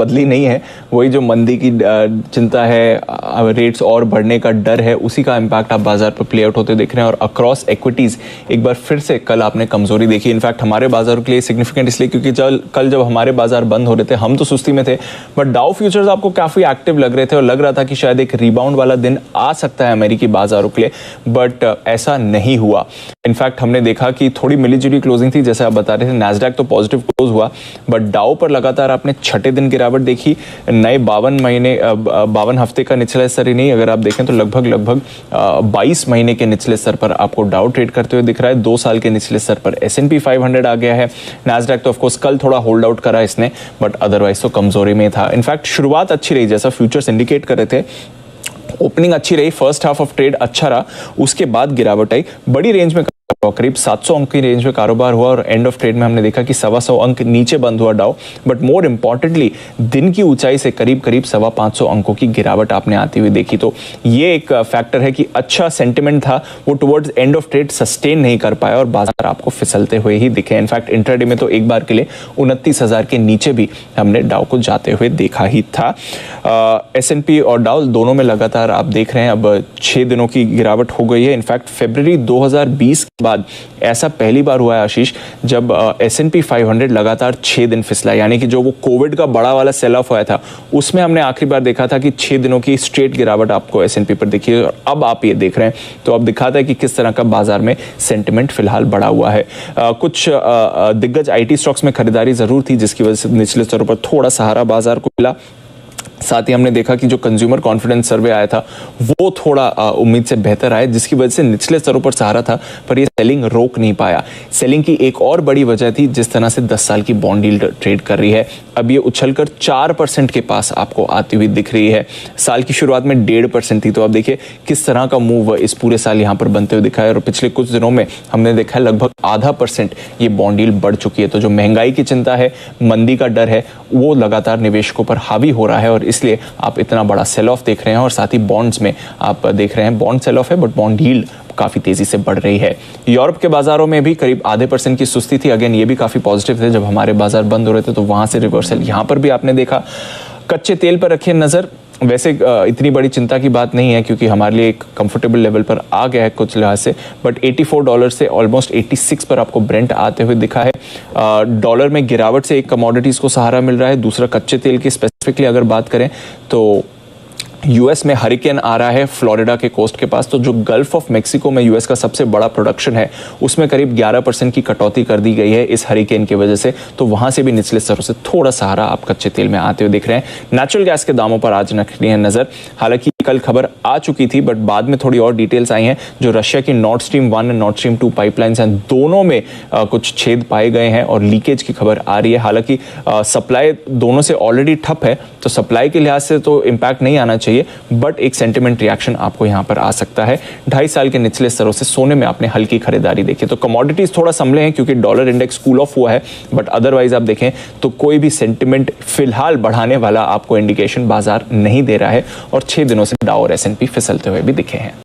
बदली नहीं है, वही जो मंदी की चिंता है, रेट्स और बढ़ने का डर है, उसी का इम्पैक्ट आप बाजार पर प्ले आउट होते देख रहे हैं। और अक्रॉस एक्विटीज़ एक बार फिर से कल आपने कमजोरी देखी। इनफैक्ट हमारे बाजार के लिए सिग्निफिकेंट इसलिए क्योंकि कल जब हमारे बाजार बंद हो रहे थे हम तो सुस्ती में थे, बट डाउ फ्यूचर्स आपको काफ़ी एक्टिव लग रहे थे और लग रहा था कि शायद एक रिबाउंड वाला दिन आ सकता है अमेरिकी बाजारों के लिए, बट ऐसा नहीं हुआ। इनफैक्ट हमने देखा कि थोड़ी मिलीजुली क्लोजिंग थी, जैसे आप बता रहे थे। नैस्डैक तो पॉजिटिव क्लोज हुआ, बट डाउ पर लगातार आपने छठे दिन गिरावट देखी। नए 52 हफ्ते का निचला स्तर ही नहीं, अगर आप देखें तो लगभग 22 महीने के निचले स्तर पर आपको डाउ ट्रेड करते हुए दिख रहा है। 2 साल के निचले स्तर पर S&P 500 आ गया है। नैस्डैक तो ऑफकोर्स कल थोड़ा होल्ड आउट करा इसने, बट अदरवाइज तो कमजोरी में था। इनफैक्ट शुरुआत अच्छी रही, जैसा फ्यूचर्स इंडिकेट कर रहे थे। ओपनिंग अच्छी रही, फर्स्ट हाफ ऑफ ट्रेड अच्छा रहा, उसके बाद गिरावट आई। बड़ी रेंज में करीब 700 अंक की रेंज में कारोबार हुआ और एंड ऑफ ट्रेड में हमने देखा कि 125 अंक नीचे बंद हुआ डाउ। बट मोर इंपॉर्टेंटली दिन की ऊंचाई से करीब 550 अंकों की गिरावट आपने आती हुई देखी। तो ये एक फैक्टर है कि अच्छा सेंटिमेंट था, वो towards end of trade sustain नहीं कर पाया और बाजार आपको फिसलते हुए ही दिखे। इनफैक्ट इंट्राडे में तो एक बार के लिए 29,000 के नीचे भी हमने डाउ को जाते हुए देखा ही था। S&P और डाउ दोनों में लगातार आप देख रहे हैं अब 6 दिनों की गिरावट हो गई है। इनफैक्ट फरवरी 2020 के बाद ऐसा पहली बार हुआ है आशीष, जब S&P 500 लगातार 6 दिन फिसला। यानी कि जो वो कोविड का बड़ा वाला सेल ऑफ हुआ था उसमें हमने आखिरी बार देखा था कि 6 दिनों की स्ट्रेट गिरावट आपको S&P पर दिखी है, और अब आप ये देख रहे हैं तो अब दिखाता है कि किस तरह का बाजार में सेंटिमेंट फिलहाल बढ़ा हुआ है। कुछ दिग्गज IT स्टॉक्स में खरीदारी जरूर थी, जिसकी वजह से निचले स्तरों पर थोड़ा सहारा बाजार को मिला। साथ ही हमने देखा कि जो कंज्यूमर कॉन्फिडेंस सर्वे आया था वो थोड़ा उम्मीद से बेहतर आया, जिसकी वजह से निचले स्तरों पर सहारा था, पर ये सेलिंग रोक नहीं पाया। सेलिंग की एक और बड़ी वजह थी जिस तरह से 10 साल की बॉन्ड यील्ड ट्रेड कर रही है। अब ये उछलकर 4% के पास आपको आती हुई दिख रही है। साल की शुरुआत में 1.5% थी, तो आप देखिए किस तरह का मूव इस पूरे साल यहाँ पर बनते हुए दिखा है। और पिछले कुछ दिनों में हमने देखा है लगभग 0.5% ये बॉन्ड यील्ड बढ़ चुकी है। तो जो महंगाई की चिंता है, मंदी का डर है, वो लगातार निवेशकों पर हावी हो रहा है और इसलिए आप इतना बड़ा सेल ऑफ देख रहे हैं। और साथ ही बॉन्ड्स में आप देख रहे हैं बॉन्ड सेल ऑफ है, बट बॉन्ड यील्ड काफी तेजी से बढ़ रही है। यूरोप के बाजारों में भी करीब 0.5% की सुस्ती थी। अगेन ये भी काफी पॉजिटिव थे, जब हमारे बाजार बंद हो रहे थे तो वहां से रिवर्सल यहाँ पर भी आपने देखा। कच्चे तेल पर रखिए नजर। वैसे इतनी बड़ी चिंता की बात नहीं है क्योंकि हमारे लिए एक कंफर्टेबल लेवल पर आ गया है कुछ लिहाज से, बट $84 से ऑलमोस्ट 86 पर आपको ब्रेंट आते हुए दिखा है। डॉलर में गिरावट से एक कमोडिटीज को सहारा मिल रहा है, दूसरा कच्चे तेल की स्पेसिफिकली अगर बात करें तो यूएस में हरिकेन आ रहा है फ्लोरिडा के कोस्ट के पास, तो जो गल्फ ऑफ मेक्सिको में यूएस का सबसे बड़ा प्रोडक्शन है उसमें करीब 11% की कटौती कर दी गई है इस हरिकेन की वजह से। तो वहां से भी निचले स्तरों से थोड़ा सहारा आप कच्चे तेल में आते हुए दिख रहे हैं। नेचुरल गैस के दामों पर आज रखनी है नजर। हालांकि कल खबर आ चुकी थी, बट बाद में थोड़ी और डिटेल्स आई हैं। जो रशिया की Nord stream 1 and Nord stream 2 pipelines हैं, दोनों में कुछ छेद पाए गए हैं और लीकेज की खबर आ रही है। हालांकि सप्लाई दोनों से ऑलरेडी ठप है, तो सप्लाई के लिहाज से तो इंपैक्ट नहीं आना चाहिए, बट एक सेंटिमेंट रिएक्शन आपको यहां पर आ सकता है। 2.5 साल के निचले स्तरों से सोने में आपने हल्की खरीदारी देखी। तो कमोडिटीज थोड़ा संभले हैं क्योंकि डॉलर इंडेक्स कूल ऑफ हुआ है, बट अदरवाइज आप देखें तो कोई भी सेंटिमेंट फिलहाल बढ़ाने वाला आपको इंडिकेशन बाजार नहीं दे रहा है और 6 दिनों से डाउ और S&P फिसलते हुए भी दिखे हैं।